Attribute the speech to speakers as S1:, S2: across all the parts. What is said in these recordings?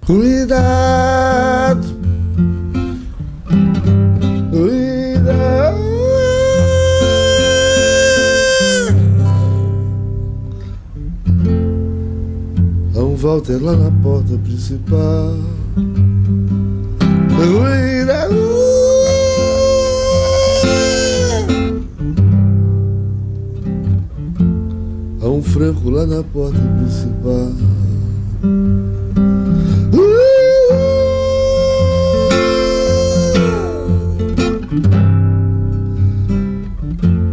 S1: Cuidado, cuidado. Há um Walter lá na porta principal. Cuidado. Há um Franco lá na porta principal.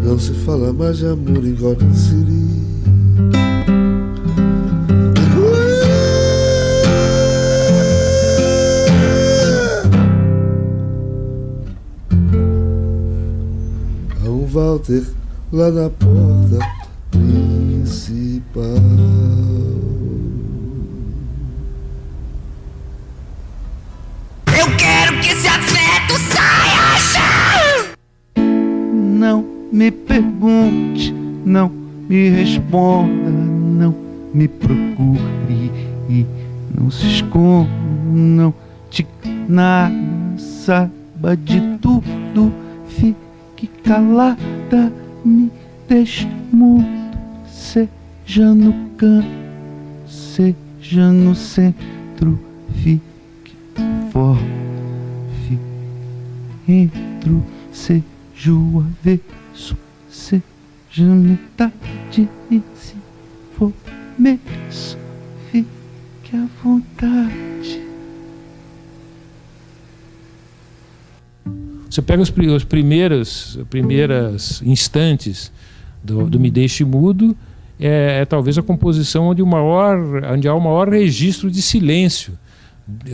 S1: Não se fala mais de amor em Gotham City. Há um Walter lá na porta principal.
S2: Eu quero que esse afeto saia já!
S3: Não me pergunte, não me responda, não me procure e não se esconda, não te nada, saiba de tudo, fique calada, me deixe mudo, seja no canto, seja no centro, fique fora, fique dentro, seja o avesso, seja metade, e se for começo, fique à vontade.
S4: Você pega os primeiros instantes do Me Deixe Mudo, é talvez a composição onde há o maior registro de silêncio,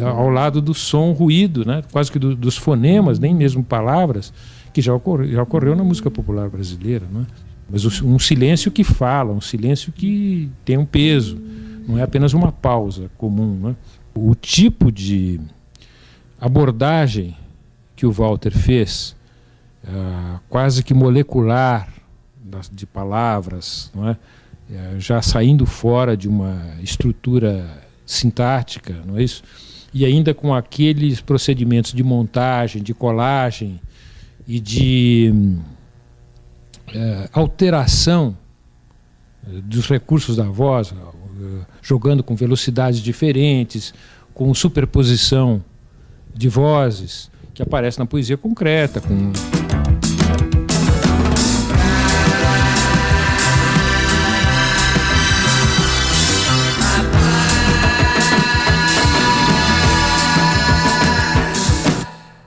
S4: ao lado do som, ruído, né? Quase que dos fonemas, nem mesmo palavras, que já ocorreu na música popular brasileira, né? Mas um silêncio que fala, um silêncio que tem um peso, não é apenas uma pausa comum, né? O tipo de abordagem que o Walter fez, quase que molecular, de palavras, não é? Já saindo fora de uma estrutura sintática, não é isso? E ainda com aqueles procedimentos de montagem, de colagem e de alteração dos recursos da voz, jogando com velocidades diferentes, com superposição de vozes, que aparece na poesia concreta, com...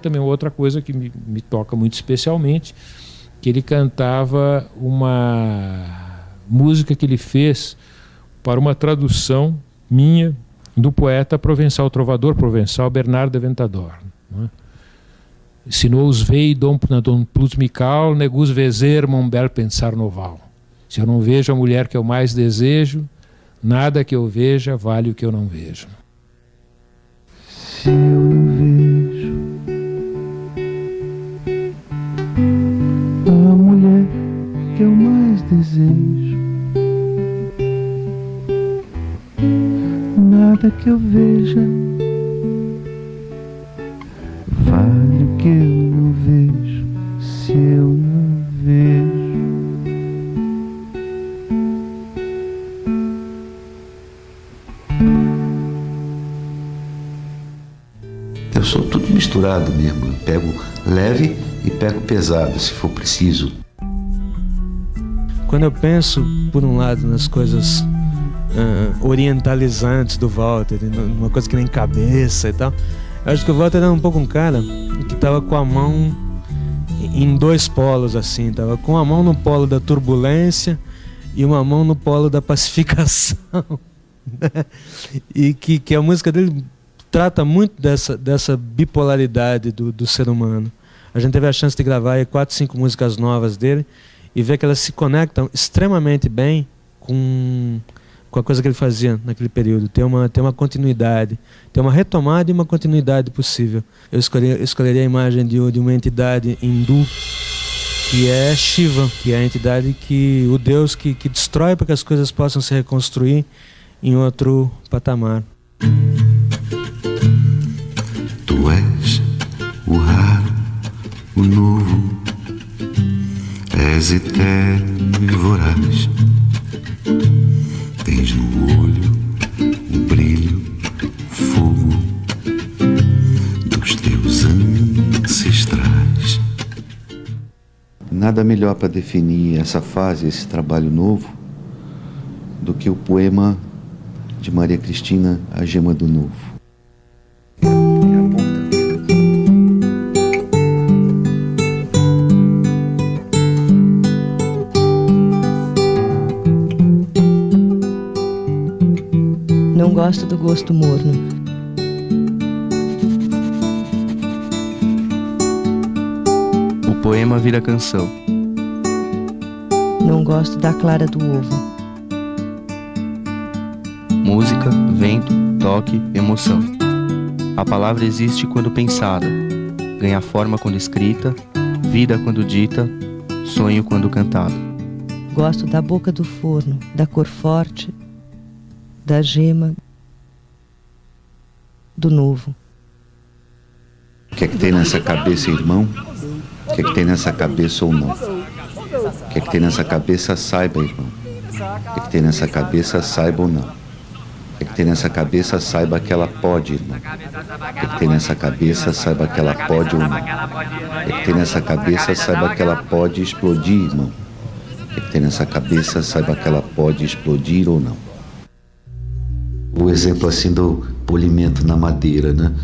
S4: Também outra coisa que me toca muito especialmente, que ele cantava uma música que ele fez para uma tradução minha do poeta provençal, trovador provençal Bernard de Ventador, né? Se nos vei dom plus mical, negus vezer mon bel pensar noval. Se eu não vejo a mulher que eu mais desejo, nada que eu veja vale o que eu não vejo.
S3: Se eu não vejo a mulher que eu mais desejo, nada que eu veja vale o que eu não vejo. Se eu não vejo,
S5: eu sou tudo misturado mesmo. Eu pego leve e pego pesado, se for preciso.
S6: Quando eu penso, por um lado, nas coisas orientalizantes do Walter, uma coisa que nem cabeça e tal, eu acho que o Walter era um pouco um cara que estava com a mão em dois polos, assim. Estava com a mão no polo da turbulência e uma mão no polo da pacificação. E que a música dele trata muito dessa bipolaridade do ser humano. A gente teve a chance de gravar aí 4, 5 músicas novas dele e ver que elas se conectam extremamente bem com a coisa que ele fazia naquele período. Tem uma continuidade, tem uma retomada e uma continuidade possível. Eu escolheria a imagem de uma entidade hindu, que é Shiva, que é a entidade o Deus que destrói para que as coisas possam se reconstruir em outro patamar.
S5: o novo, és eterno e voraz. Tens no olho o brilho, fogo dos teus ancestrais. Nada melhor para definir essa fase, esse trabalho novo, do que o poema de Maria Cristina, A Gema do Novo.
S7: Não gosto do gosto morno.
S8: O poema vira canção.
S7: Não gosto da clara do ovo.
S8: Música, vento, toque, emoção. A palavra existe quando pensada, ganha forma quando escrita, vida quando dita, sonho quando cantado.
S7: Gosto da boca do forno, da cor forte, da gema, do novo.
S5: O que é que tem nessa cabeça, irmão? O que é que tem nessa cabeça ou não? O que é que tem nessa cabeça, saiba, irmão. O que é que tem nessa cabeça, saiba ou não. O que é que tem nessa cabeça, saiba que ela pode, irmão. O que é que tem nessa cabeça, saiba que ela pode ou não. O que é que tem nessa cabeça, saiba que ela pode explodir, irmão. O que é que tem nessa cabeça, saiba que ela pode explodir ou não. O exemplo assim do polimento na madeira, né?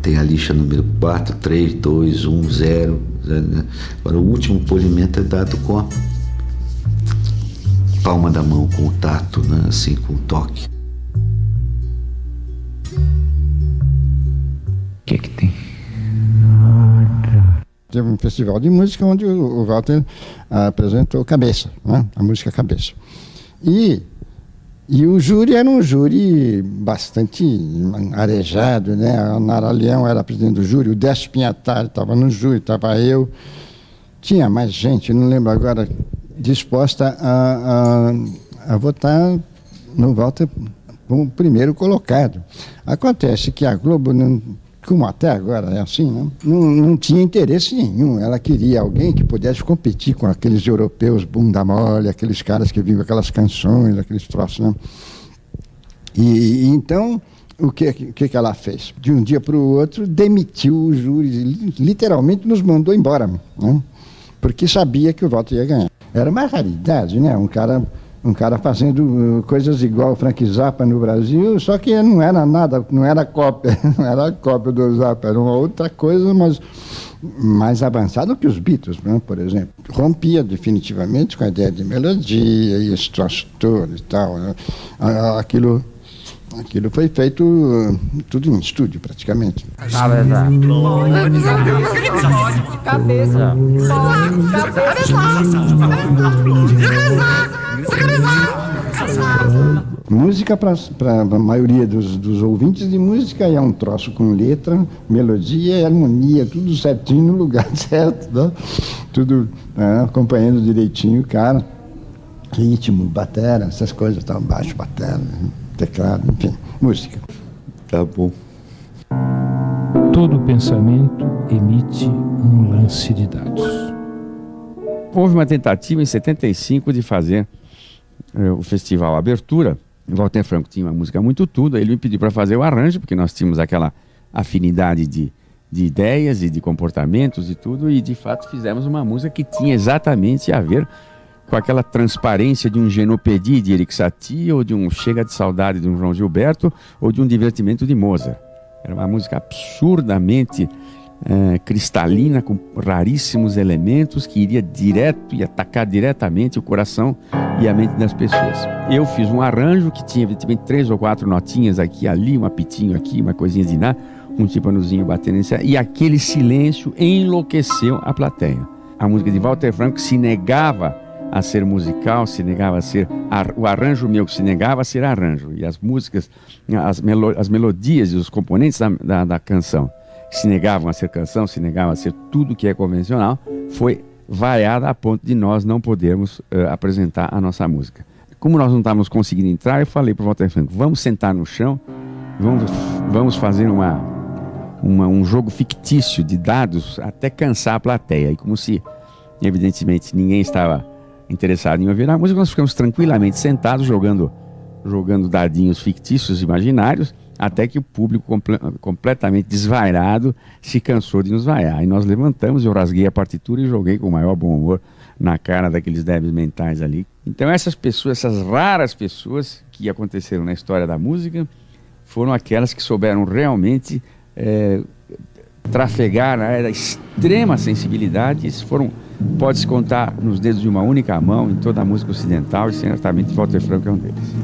S5: Tem a lixa número 4, 3, 2, 1, 0. Né? Agora o último polimento é dado com a palma da mão, com o tato, né? Assim, com o toque. O que é que tem?
S9: Teve um festival de música onde o Walter apresentou Cabeça, né? A música Cabeça. E o júri era um júri bastante arejado, né? A Nara Leão era presidente do júri, o Décio Pinhatari estava no júri, estava eu. Tinha mais gente, não lembro agora, disposta a votar no Walter como primeiro colocado. Acontece que a Globo, como até agora é assim, né? Não tinha interesse nenhum. Ela queria alguém que pudesse competir com aqueles europeus bunda mole, aqueles caras que vivem aquelas canções, aqueles troços, né? E então, o que ela fez? De um dia para o outro, demitiu o júri, literalmente nos mandou embora, né? Porque sabia que o Walter ia ganhar. Era uma raridade, né? Um cara fazendo coisas igual o Frank Zappa no Brasil, só que não era nada, não era cópia, não era cópia do Zappa, era uma outra coisa, mas mais avançada que os Beatles, né, por exemplo. Rompia definitivamente com a ideia de melodia e esse troço todo e tal, né? Aquilo foi feito tudo em estúdio, praticamente. Música, para a maioria dos ouvintes de música, é um troço com letra, melodia e harmonia, tudo certinho no lugar certo, né? Tudo acompanhando direitinho o cara. Ritmo, batera, essas coisas, tal, baixo, batera, teclado, enfim, música.
S5: Tá bom.
S4: Todo pensamento emite um lance de dados.
S10: Houve uma tentativa em 75 de fazer o festival Abertura. O Walter Franco tinha uma música muito tudo, ele me pediu para fazer o arranjo, porque nós tínhamos aquela afinidade de ideias e de comportamentos e tudo, e de fato fizemos uma música que tinha exatamente a ver com aquela transparência de um Genopedi de Erik Satie, ou de um Chega de Saudade de um João Gilberto, ou de um Divertimento de Mozart. Era uma música absurdamente cristalina, com raríssimos elementos, que iria direto e atacar diretamente o coração e a mente das pessoas. Eu fiz um arranjo que tinha evidentemente 3 ou 4 notinhas aqui, ali, um apitinho aqui, uma coisinha de nada, um timpanozinho batendo em cima, e aquele silêncio enlouqueceu a plateia. A música de Walter Franco se negava a ser musical, se negava a ser o arranjo meu, que se negava a ser arranjo, e as músicas, as melodias e os componentes da canção que se negavam a ser canção, se negavam a ser tudo que é convencional, foi vaiada a ponto de nós não podermos apresentar a nossa música. Como nós não estávamos conseguindo entrar, eu falei para o Walter Franco, vamos sentar no chão, vamos fazer um jogo fictício de dados até cansar a plateia. E como se, evidentemente, ninguém estava interessado em ouvir a música, nós ficamos tranquilamente sentados jogando dadinhos fictícios, imaginários, até que o público completamente desvairado se cansou de nos vaiar. E nós levantamos, eu rasguei a partitura e joguei com o maior bom humor na cara daqueles débeis mentais ali. Então essas pessoas, essas raras pessoas que aconteceram na história da música, foram aquelas que souberam realmente trafegar na área da extrema sensibilidade. Esses foram, pode-se contar nos dedos de uma única mão em toda a música ocidental, e certamente Walter Franco é um deles.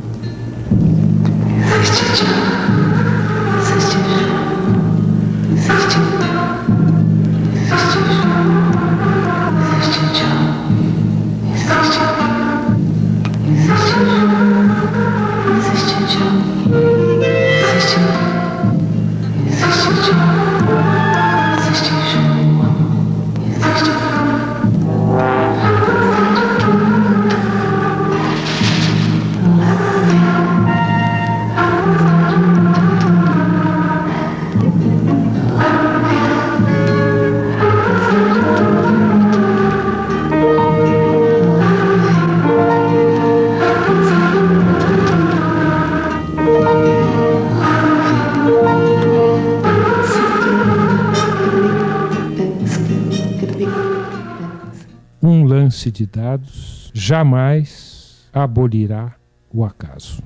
S4: De dados jamais abolirá o acaso.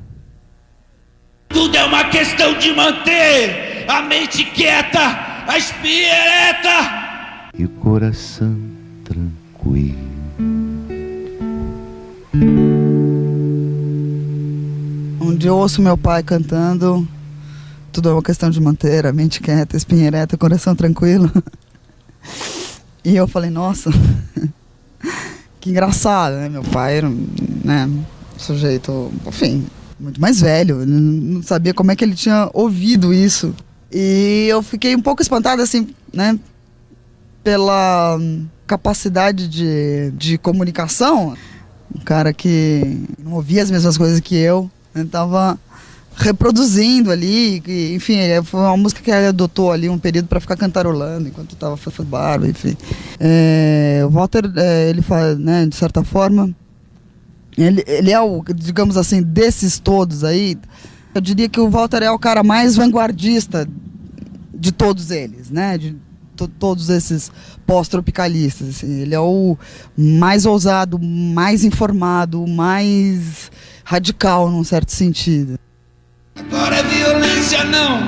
S2: Tudo é uma questão de manter a mente quieta, a espinha ereta
S5: e o coração tranquilo.
S11: Um dia eu ouço meu pai cantando tudo é uma questão de manter a mente quieta, a espinha ereta, o coração tranquilo. E eu falei, nossa, que engraçado, né? Meu pai era, né, um sujeito, enfim, muito mais velho. Não sabia como é que ele tinha ouvido isso. E eu fiquei um pouco espantada, assim, né, pela capacidade de comunicação. Um cara que não ouvia as mesmas coisas que eu, né, tava reproduzindo ali, e, enfim, foi uma música que ele adotou ali um período para ficar cantarolando enquanto estava fazendo barba, enfim. O Walter, ele faz, né, de certa forma, ele é o, digamos assim, desses todos aí, eu diria que o Walter é o cara mais vanguardista de todos eles, né, de todos esses pós-tropicalistas, assim. Ele é o mais ousado, mais informado, mais radical, num certo sentido.
S2: Agora é violência não,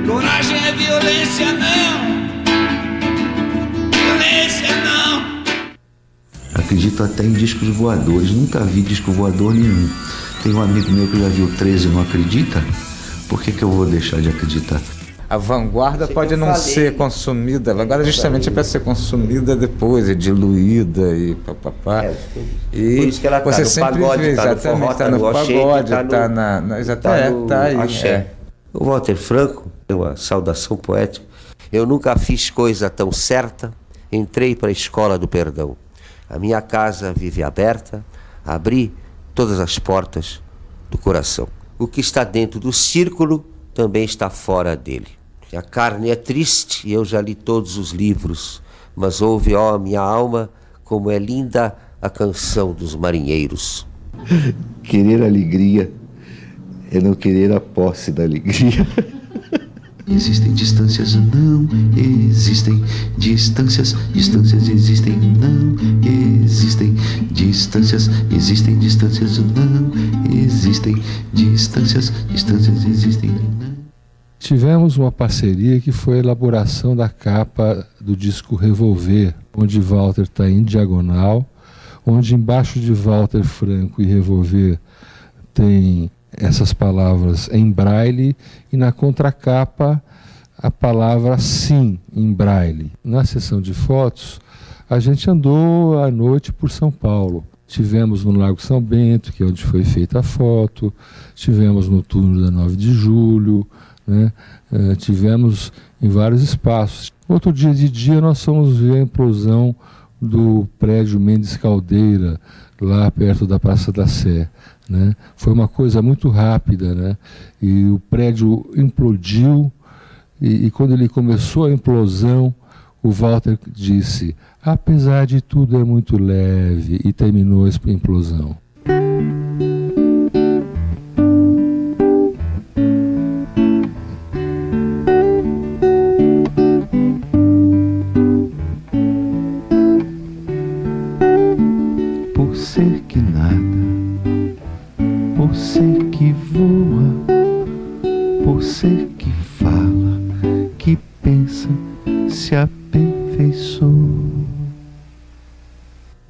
S2: coragem é violência não, violência não.
S5: Acredito até em discos voadores, nunca vi disco voador nenhum. Tem um amigo meu que já viu 13 e não acredita, por que eu vou deixar de acreditar?
S12: A vanguarda pode não ser consumida, a vanguarda justamente é para ser consumida depois, é diluída e papapá. E por isso que ela você tá sempre pagode, vê, exatamente, está no pagode, está na exatamente, tá aí.
S13: O Walter Franco, uma saudação poética. Eu nunca fiz coisa tão certa, entrei para a escola do perdão. A minha casa vive aberta, abri todas as portas do coração. O que está dentro do círculo também está fora dele. A carne é triste e eu já li todos os livros, mas ouve, ó, minha alma, como é linda a canção dos marinheiros.
S5: Querer alegria é não querer a posse da alegria. Existem distâncias, não existem distâncias, distâncias existem, não existem distâncias, existem distâncias, não existem distâncias, distâncias existem, não.
S14: Tivemos uma parceria que foi a elaboração da capa do disco Revolver, onde Walter está em diagonal, onde embaixo de Walter Franco e Revolver tem essas palavras em braille e na contracapa a palavra sim em braille. Na sessão de fotos, a gente andou à noite por São Paulo. Tivemos no Largo São Bento, que é onde foi feita a foto, tivemos no túnel da 9 de julho, né? Tivemos em vários espaços. Outro dia de dia nós fomos ver a implosão do prédio Mendes Caldeira, lá perto da Praça da Sé, né? Foi uma coisa muito rápida, né? E o prédio implodiu E quando ele começou a implosão, o Walter disse: apesar de tudo é muito leve, e terminou a implosão.
S3: Por ser que nada, por ser que voa, por ser que fala, que pensa, se aperfeiçoa.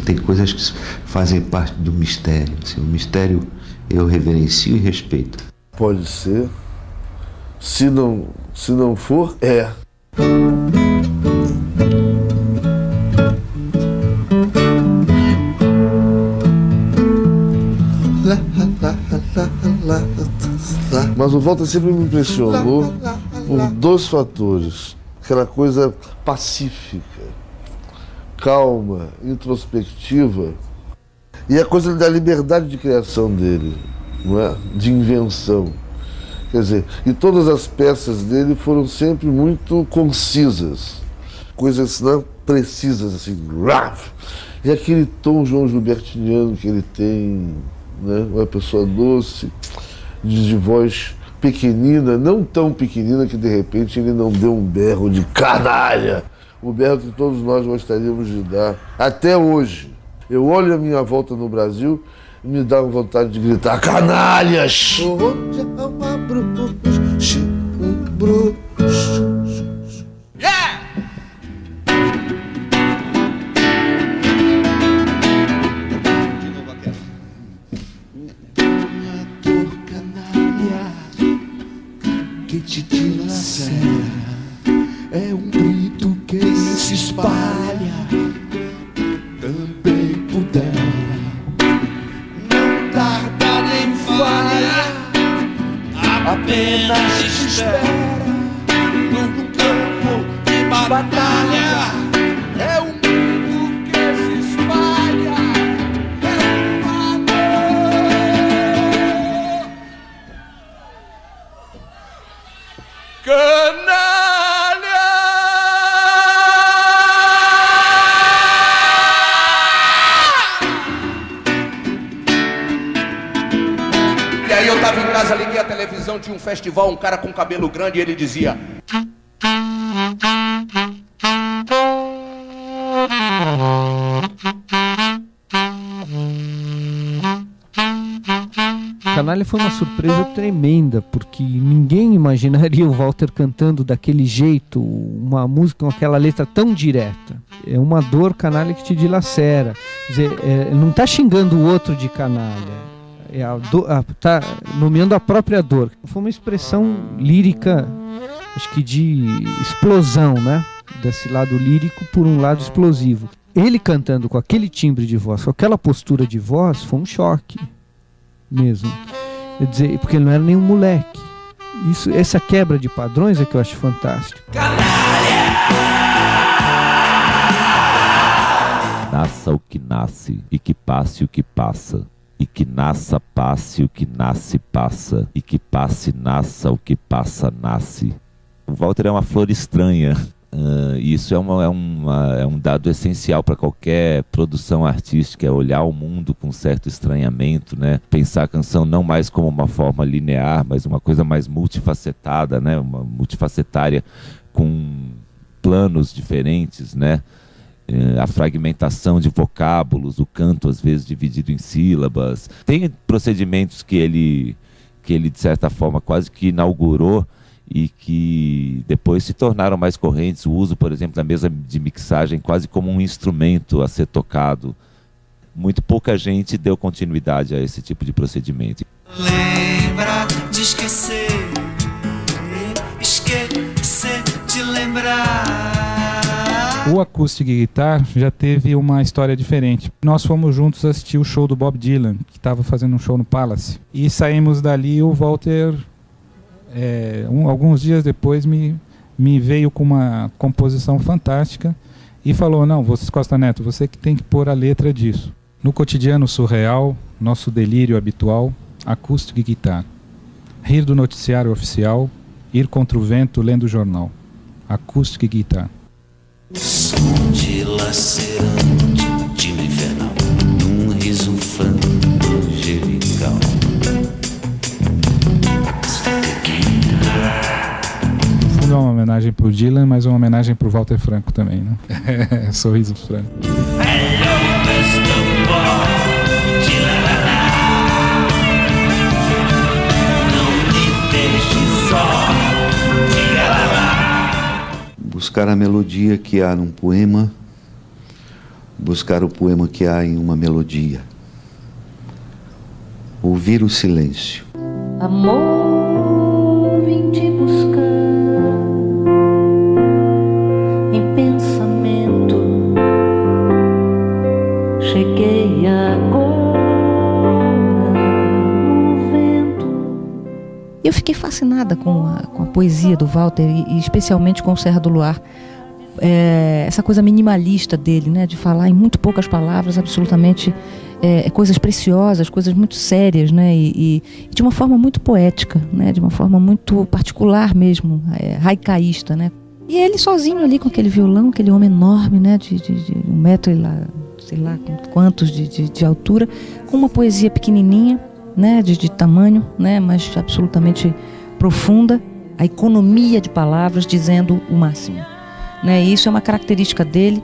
S5: Tem coisas que fazem parte do mistério. Assim, o mistério eu reverencio e respeito.
S1: Pode ser. Se não for, é. Mas o Walter sempre me impressionou por dois fatores. Aquela coisa pacífica, calma, introspectiva, e a coisa da liberdade de criação dele, não é? De invenção. Quer dizer, e todas as peças dele foram sempre muito concisas, coisas não precisas, assim, e aquele tom João Gilbertiniano que ele tem, né? Uma pessoa doce, de voz pequenina, não tão pequenina que de repente ele não deu um berro de canalha, o berro que todos nós gostaríamos de dar, até hoje. Eu olho a minha volta no Brasil e me dá vontade de gritar: canalhas!
S2: Yeah!
S3: Que te dilacera, é um grito que se espalha, também pudera não tarda nem falha,
S2: apenas espera num campo de batalha.
S3: É um grito que se espalha, é uma dor. Canalha!
S15: E aí eu tava em casa, liguei a televisão, tinha um festival, um cara com cabelo grande, e ele dizia:
S16: Canalha foi uma surpresa tremenda, porque ninguém imaginaria o Walter cantando daquele jeito, uma música com aquela letra tão direta. É uma dor, Canalha, que te dilacera. Quer dizer, não está xingando o outro de canalha, está nomeando a própria dor. Foi uma expressão lírica, acho que de explosão, né? Desse lado lírico por um lado explosivo. Ele cantando com aquele timbre de voz, com aquela postura de voz, foi um choque mesmo. Quer dizer, porque ele não era nenhum moleque. Essa quebra de padrões é que eu acho fantástico.
S17: Nasça o que nasce, e que passe o que passa. E que nasça, passe o que nasce, passa. E que passe, nasça o que passa, nasce. O Walter é uma flor estranha. Isso é um dado essencial para qualquer produção artística, é olhar o mundo com certo estranhamento, né? Pensar a canção não mais como uma forma linear, mas uma coisa mais multifacetada, né? Uma multifacetária, com planos diferentes, né? A fragmentação de vocábulos, o canto às vezes dividido em sílabas. Tem procedimentos que ele de certa forma quase que inaugurou e que depois se tornaram mais correntes. O uso, por exemplo, da mesa de mixagem quase como um instrumento a ser tocado. Muito pouca gente deu continuidade a esse tipo de procedimento.
S2: Lembra de esquecer de lembrar.
S18: O Acoustic Guitar já teve uma história diferente. Nós fomos juntos assistir o show do Bob Dylan, que estava fazendo um show no Palace. E saímos dali, o Walter, alguns dias depois, me veio com uma composição fantástica e falou: não, você, Costa Neto, você que tem que pôr a letra disso. No cotidiano surreal, nosso delírio habitual, Acoustic Guitar. Rir do noticiário oficial Ir Contra o Vento Lendo o Jornal. Acoustic Guitar.
S2: Som dilacerante, timbre infernal, num riso angelical.
S18: No fundo é uma homenagem pro Dylan, mas uma homenagem pro Walter Franco também, né? Sorriso Franco.
S5: Buscar a melodia que há num poema, buscar o poema que há em uma melodia. Ouvir o silêncio.
S19: Amor, vim te buscar em pensamento. Cheguei agora no vento.
S7: Eu fiquei fascinada com a poesia do Walter e especialmente com o Serra do Luar. Essa coisa minimalista dele, né, de falar em muito poucas palavras, absolutamente coisas preciosas, coisas muito sérias, né, e de uma forma muito poética, né, de uma forma muito particular mesmo, haicaísta, né. E ele sozinho ali com aquele violão, aquele homem enorme, né, de 1 metro e lá, sei lá quantos de altura, com uma poesia pequenininha, né, de tamanho, né, mas absolutamente profunda, a economia de palavras dizendo o máximo, né. E isso é uma característica dele,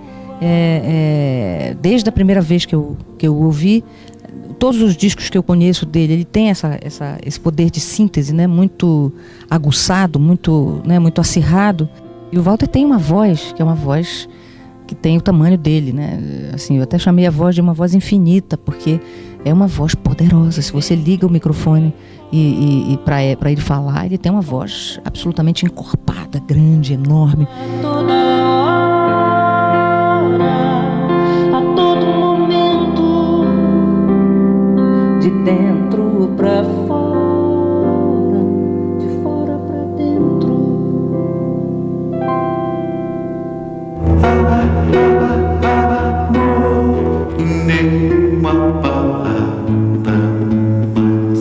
S7: desde a primeira vez que eu ouvi. Todos os discos que eu conheço dele, ele tem esse poder de síntese, né, muito aguçado, muito acirrado. E o Walter tem uma voz, que é uma voz que tem o tamanho dele, né? Assim, eu até chamei a voz de uma voz infinita, porque é uma voz poderosa. Se você liga o microfone e para ele falar, ele tem uma voz absolutamente encorpada, grande, enorme.
S19: Toda hora, a todo momento, de dentro pra fora, de fora pra dentro.
S5: Nenhuma palavra mais.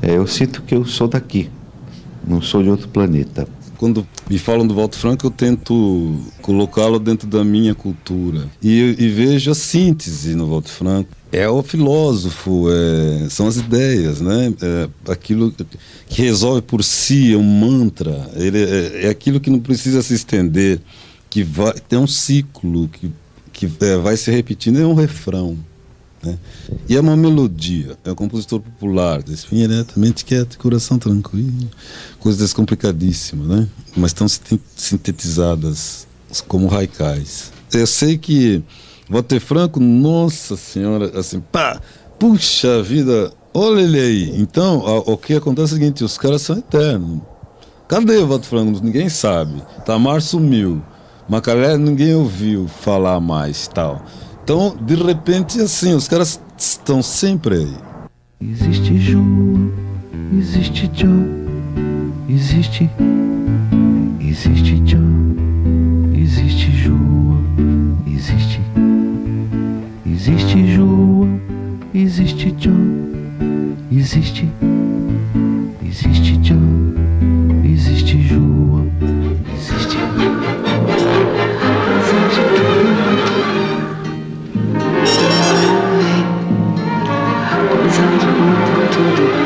S5: Eu sinto que eu sou daqui, não sou de outro planeta.
S20: Quando me falam do Walter Franco, eu tento colocá-lo dentro da minha cultura. E vejo a síntese no Walter Franco. É o filósofo, são as ideias, né? Aquilo que resolve por si, é um mantra. Ele é aquilo que não precisa se estender, que tem um ciclo, que vai se repetindo, é um refrão. Né? E é uma melodia, é um compositor popular, espinha diretamente quieto, coração tranquilo, coisas descomplicadíssimas, né? Mas estão sintetizadas como haikais. Eu sei que Walter Franco, nossa senhora, assim, pá, puxa vida, olha ele aí. Então, o que acontece é o seguinte, os caras são eternos. Cadê o Walter Franco? Ninguém sabe. Tamar sumiu. Macalé ninguém ouviu falar mais, tal. Então, de repente, assim, os caras estão sempre aí.
S3: Existe João, existe John, existe John, existe João, existe João, existe John, existe John, existe João, existe
S19: Coisa de muito tudo.